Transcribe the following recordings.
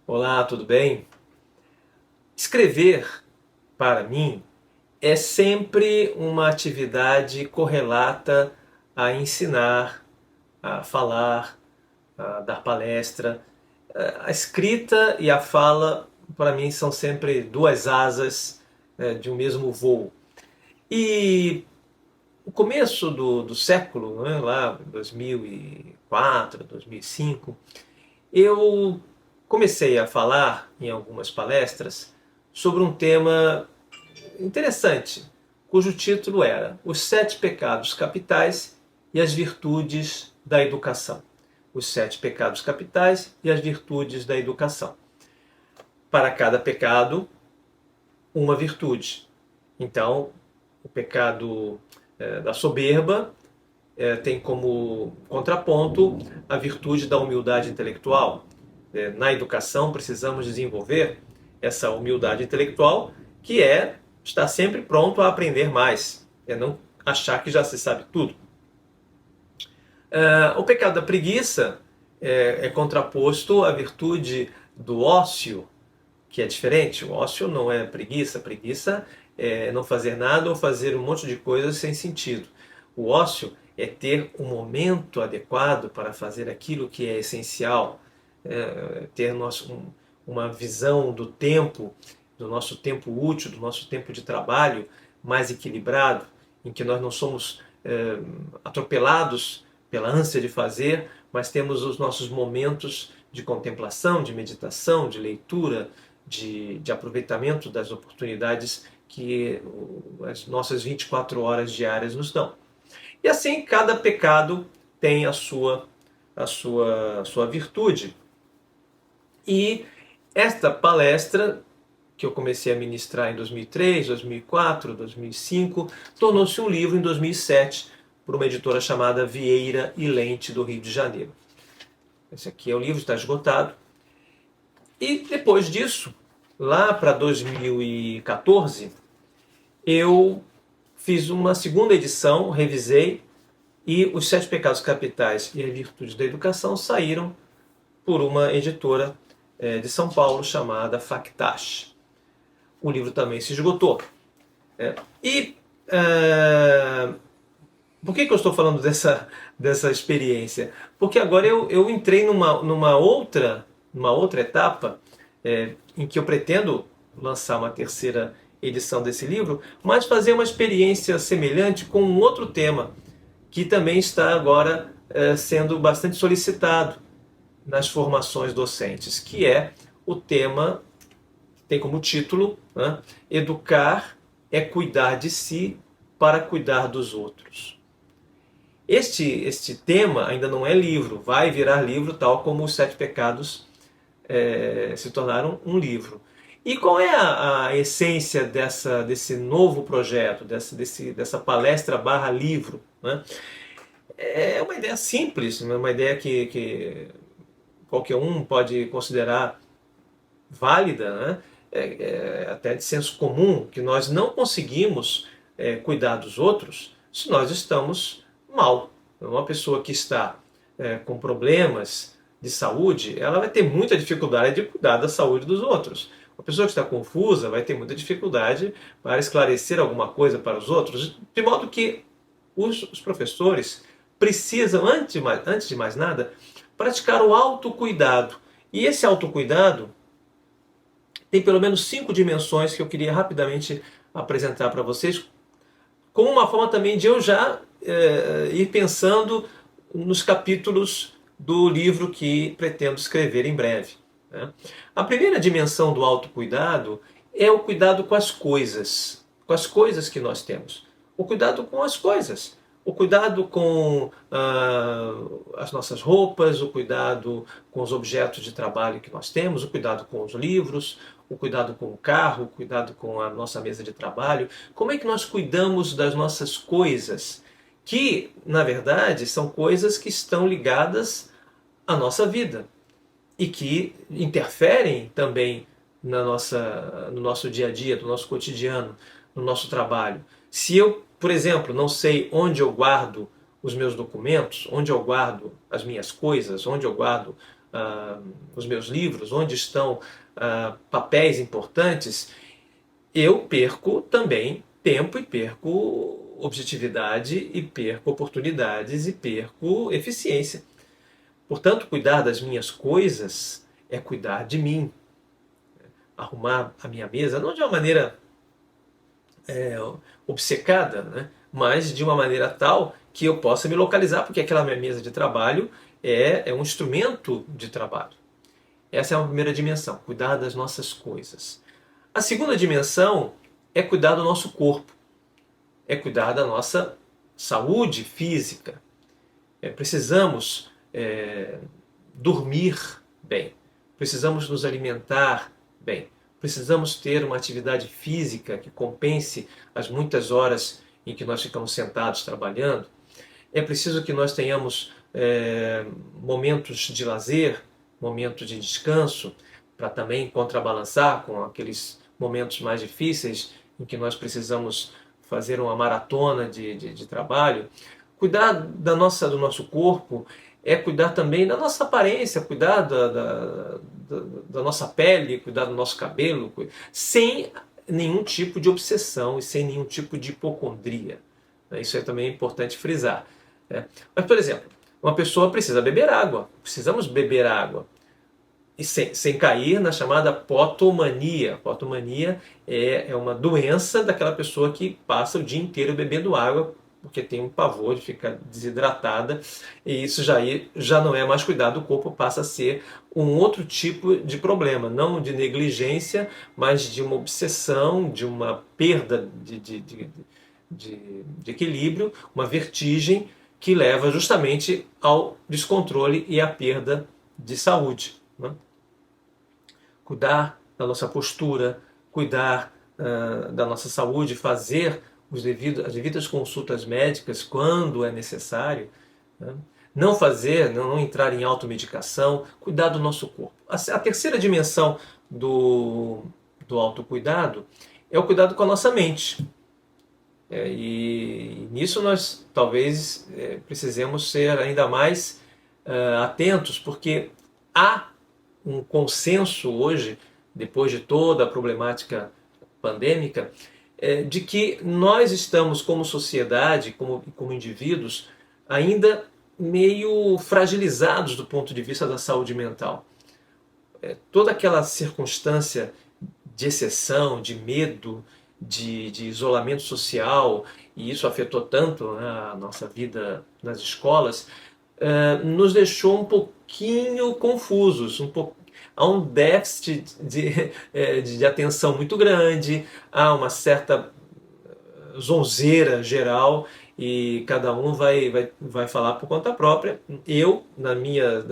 Olá, tudo bem? Escrever, para mim, é sempre uma atividade correlata a ensinar, a falar, a dar palestra. A escrita e a fala, para mim, são sempre duas asas de um mesmo voo. E no começo do século, né, lá 2004, 2005, eu comecei a falar em algumas palestras sobre um tema interessante, cujo título era Os Sete Pecados Capitais e as Virtudes da Educação. Os Sete Pecados Capitais e as Virtudes da Educação. Para cada pecado, uma virtude. Então, o pecado da soberba tem como contraponto a virtude da humildade intelectual. Na educação, precisamos desenvolver essa humildade intelectual, que é estar sempre pronto a aprender mais, é não achar que já se sabe tudo. O pecado da preguiça é contraposto à virtude do ócio, que é diferente. O ócio não é preguiça, preguiça é não fazer nada ou fazer um monte de coisas sem sentido. O ócio é ter um momento adequado para fazer aquilo que é essencial, ter uma visão do nosso tempo útil, do nosso tempo de trabalho mais equilibrado, em que nós não somos atropelados pela ânsia de fazer, mas temos os nossos momentos de contemplação, de meditação, de leitura, de aproveitamento das oportunidades que as nossas 24 horas diárias nos dão. E assim, cada pecado tem a sua virtude. E esta palestra, que eu comecei a ministrar em 2003, 2004, 2005, tornou-se um livro em 2007 por uma editora chamada Vieira e Lente, do Rio de Janeiro. Esse aqui é o livro, está esgotado. E depois disso, lá para 2014, eu fiz uma segunda edição, revisei, e Os Sete Pecados Capitais e as Virtudes da Educação saíram por uma editora de São Paulo chamada Factash. O livro também se esgotou. E por que eu estou falando dessa experiência? Porque agora eu entrei numa outra etapa em que eu pretendo lançar uma terceira edição desse livro, mas fazer uma experiência semelhante com um outro tema que também está agora sendo bastante solicitado nas formações docentes, que é o tema, tem como título, né, Educar é cuidar de si para cuidar dos outros. Este tema ainda não é livro, vai virar livro, tal como os Sete Pecados se tornaram um livro. E qual é a essência desse novo projeto, dessa palestra barra livro? Né? É uma ideia simples, uma ideia que qualquer um pode considerar válida, né? Até de senso comum, que nós não conseguimos cuidar dos outros se nós estamos mal. Uma pessoa que está com problemas de saúde, ela vai ter muita dificuldade de cuidar da saúde dos outros. Uma pessoa que está confusa vai ter muita dificuldade para esclarecer alguma coisa para os outros, de modo que os professores precisam, antes de mais nada, praticar o autocuidado. E esse autocuidado tem pelo menos 5 dimensões que eu queria rapidamente apresentar para vocês, como uma forma também de eu já ir pensando nos capítulos do livro que pretendo escrever em breve. Né? A primeira dimensão do autocuidado é o cuidado com as coisas que nós temos. O cuidado com as coisas. O cuidado com as nossas roupas, o cuidado com os objetos de trabalho que nós temos, o cuidado com os livros, o cuidado com o carro, o cuidado com a nossa mesa de trabalho. Como é que nós cuidamos das nossas coisas? Que, na verdade, são coisas que estão ligadas à nossa vida e que interferem também no nosso dia a dia, no nosso cotidiano, no nosso trabalho. Se eu, por exemplo, não sei onde eu guardo os meus documentos, onde eu guardo as minhas coisas, onde eu guardo os meus livros, onde estão papéis importantes, eu perco também tempo e perco objetividade e perco oportunidades e perco eficiência. Portanto, cuidar das minhas coisas é cuidar de mim. Arrumar a minha mesa, não de uma maneira obcecada, né? Mas de uma maneira tal que eu possa me localizar, porque aquela minha mesa de trabalho é um instrumento de trabalho. Essa é uma primeira dimensão, cuidar das nossas coisas. A segunda dimensão é cuidar do nosso corpo, é cuidar da nossa saúde física. Precisamos dormir bem, precisamos nos alimentar bem, precisamos ter uma atividade física que compense as muitas horas em que nós ficamos sentados trabalhando. É preciso que nós tenhamos momentos de lazer, momentos de descanso, para também contrabalançar com aqueles momentos mais difíceis em que nós precisamos fazer uma maratona de trabalho. Cuidar do nosso corpo é cuidar também da nossa aparência, cuidar da nossa pele, cuidar do nosso cabelo, sem nenhum tipo de obsessão e sem nenhum tipo de hipocondria. Isso é também importante frisar. Mas, por exemplo, uma pessoa precisa beber água, precisamos beber água. E sem cair na chamada potomania. Potomania é uma doença daquela pessoa que passa o dia inteiro bebendo água, porque tem um pavor de ficar desidratada, e isso já não é mais cuidar do corpo, passa a ser um outro tipo de problema, não de negligência, mas de uma obsessão, de uma perda de equilíbrio, uma vertigem que leva justamente ao descontrole e à perda de saúde. Cuidar da nossa postura, cuidar da nossa saúde, fazer as devidas consultas médicas quando é necessário, não entrar em automedicação, cuidar do nosso corpo. A terceira dimensão do autocuidado é o cuidado com a nossa mente. E nisso nós talvez precisemos ser ainda mais atentos, porque há um consenso hoje, depois de toda a problemática pandêmica, de que nós estamos como sociedade, como indivíduos, ainda meio fragilizados do ponto de vista da saúde mental. Toda aquela circunstância de exceção, de medo, de isolamento social, e isso afetou tanto, né, a nossa vida nas escolas, nos deixou um pouquinho confusos, há um déficit de atenção muito grande, há uma certa zonzeira geral e cada um vai falar por conta própria. Eu, nas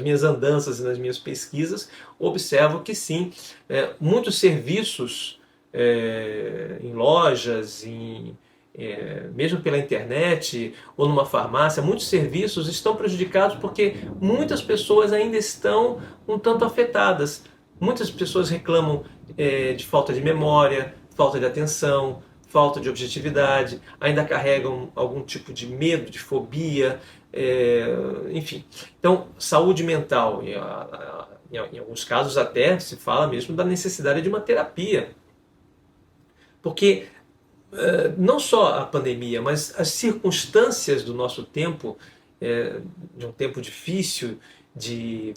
minhas andanças e nas minhas pesquisas, observo que sim, muitos serviços em lojas, mesmo pela internet ou numa farmácia, muitos serviços estão prejudicados porque muitas pessoas ainda estão um tanto afetadas. Muitas pessoas reclamam de falta de memória, falta de atenção, falta de objetividade, ainda carregam algum tipo de medo, de fobia, enfim. Então, saúde mental, em alguns casos até se fala mesmo da necessidade de uma terapia. Porque não só a pandemia, mas as circunstâncias do nosso tempo, de um tempo difícil, de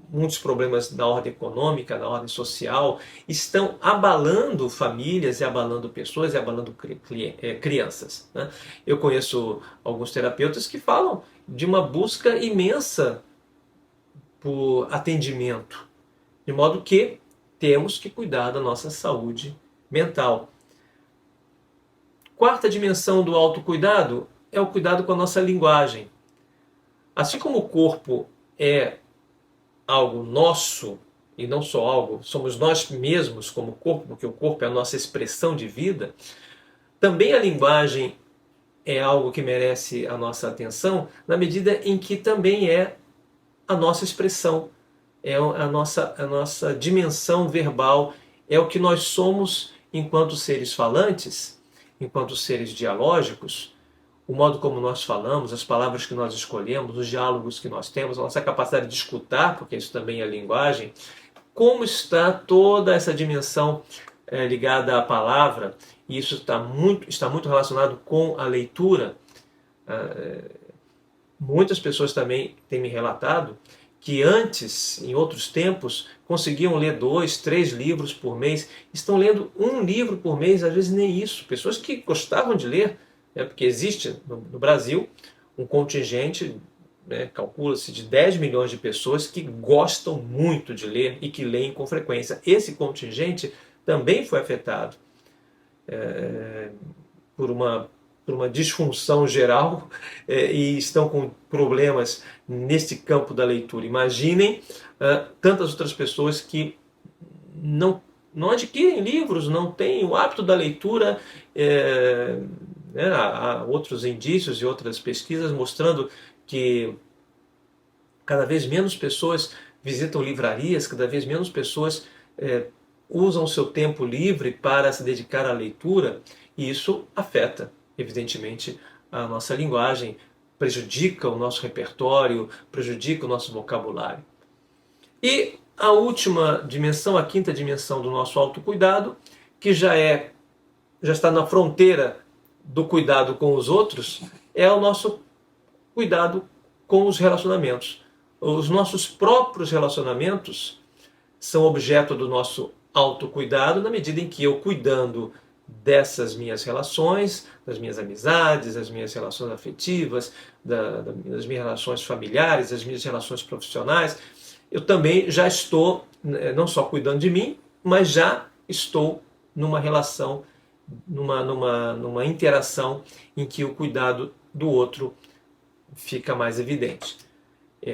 muitos problemas na ordem econômica, na ordem social, estão abalando famílias e abalando pessoas e abalando crianças. Eu conheço alguns terapeutas que falam de uma busca imensa por atendimento, de modo que temos que cuidar da nossa saúde mental. Quarta dimensão do autocuidado é o cuidado com a nossa linguagem. Assim como o corpo é algo nosso, e não só algo, somos nós mesmos como corpo, porque o corpo é a nossa expressão de vida, também a linguagem é algo que merece a nossa atenção, na medida em que também é a nossa expressão, é a nossa dimensão verbal, é o que nós somos enquanto seres falantes, enquanto seres dialógicos, o modo como nós falamos, as palavras que nós escolhemos, os diálogos que nós temos, a nossa capacidade de escutar, porque isso também é linguagem, como está toda essa dimensão ligada à palavra, e isso está muito relacionado com a leitura. Muitas pessoas também têm me relatado que antes, em outros tempos, conseguiam ler 2, 3 livros por mês, estão lendo um livro por mês, às vezes nem isso. Pessoas que gostavam de ler, porque existe no Brasil um contingente, calcula-se, de 10 milhões de pessoas que gostam muito de ler e que leem com frequência. Esse contingente também foi afetado por uma disfunção geral e estão com problemas nesse campo da leitura. Imaginem tantas outras pessoas que não adquirem livros, não têm o hábito da leitura. Há outros indícios e outras pesquisas mostrando que cada vez menos pessoas visitam livrarias, cada vez menos pessoas usam o seu tempo livre para se dedicar à leitura, e isso afeta, evidentemente, a nossa linguagem, prejudica o nosso repertório, prejudica o nosso vocabulário. E a última dimensão, a quinta dimensão do nosso autocuidado, que já está na fronteira do cuidado com os outros, é o nosso cuidado com os relacionamentos. Os nossos próprios relacionamentos são objeto do nosso autocuidado na medida em que eu, cuidando dessas minhas relações, das minhas amizades, das minhas relações afetivas, das minhas relações familiares, das minhas relações profissionais, eu também já estou não só cuidando de mim, mas já estou numa relação, numa interação em que o cuidado do outro fica mais evidente.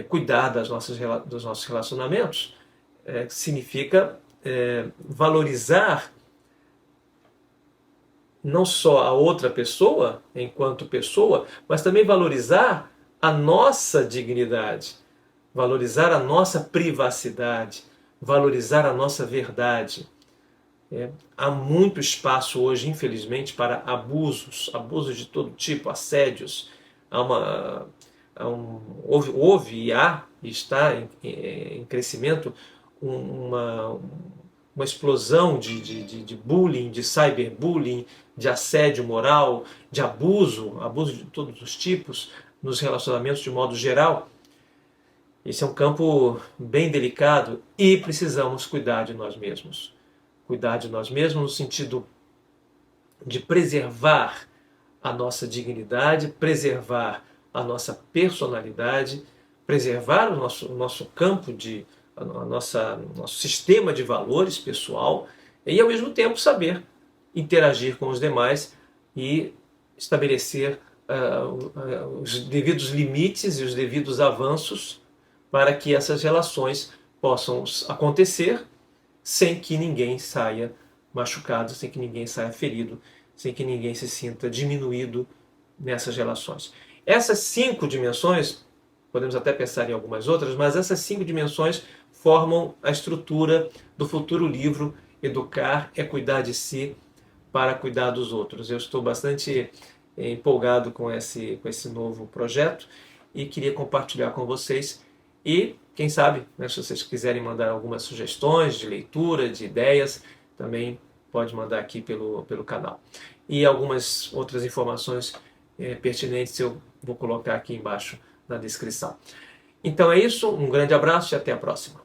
Cuidar dos nossos relacionamentos significa valorizar não só a outra pessoa, enquanto pessoa, mas também valorizar a nossa dignidade, valorizar a nossa privacidade, valorizar a nossa verdade. Há muito espaço hoje, infelizmente, para abusos de todo tipo, assédios. Houve e há, e está em crescimento, uma explosão de bullying, de cyberbullying, de assédio moral, de abuso de todos os tipos, nos relacionamentos de modo geral. Esse é um campo bem delicado e precisamos cuidar de nós mesmos. Cuidar de nós mesmos no sentido de preservar a nossa dignidade, preservar a nossa personalidade, preservar o nosso campo nosso sistema de valores pessoal e, ao mesmo tempo, saber interagir com os demais e estabelecer os devidos limites e os devidos avanços para que essas relações possam acontecer sem que ninguém saia machucado, sem que ninguém saia ferido, sem que ninguém se sinta diminuído nessas relações. Essas 5 dimensões, podemos até pensar em algumas outras, mas essas 5 dimensões formam a estrutura do futuro livro Educar é Cuidar de Si para Cuidar dos Outros. Eu estou bastante empolgado com esse novo projeto e queria compartilhar com vocês. E, quem sabe, se vocês quiserem mandar algumas sugestões de leitura, de ideias, também pode mandar aqui pelo canal. E algumas outras informações pertinentes eu vou colocar aqui embaixo na descrição. Então é isso, um grande abraço e até a próxima.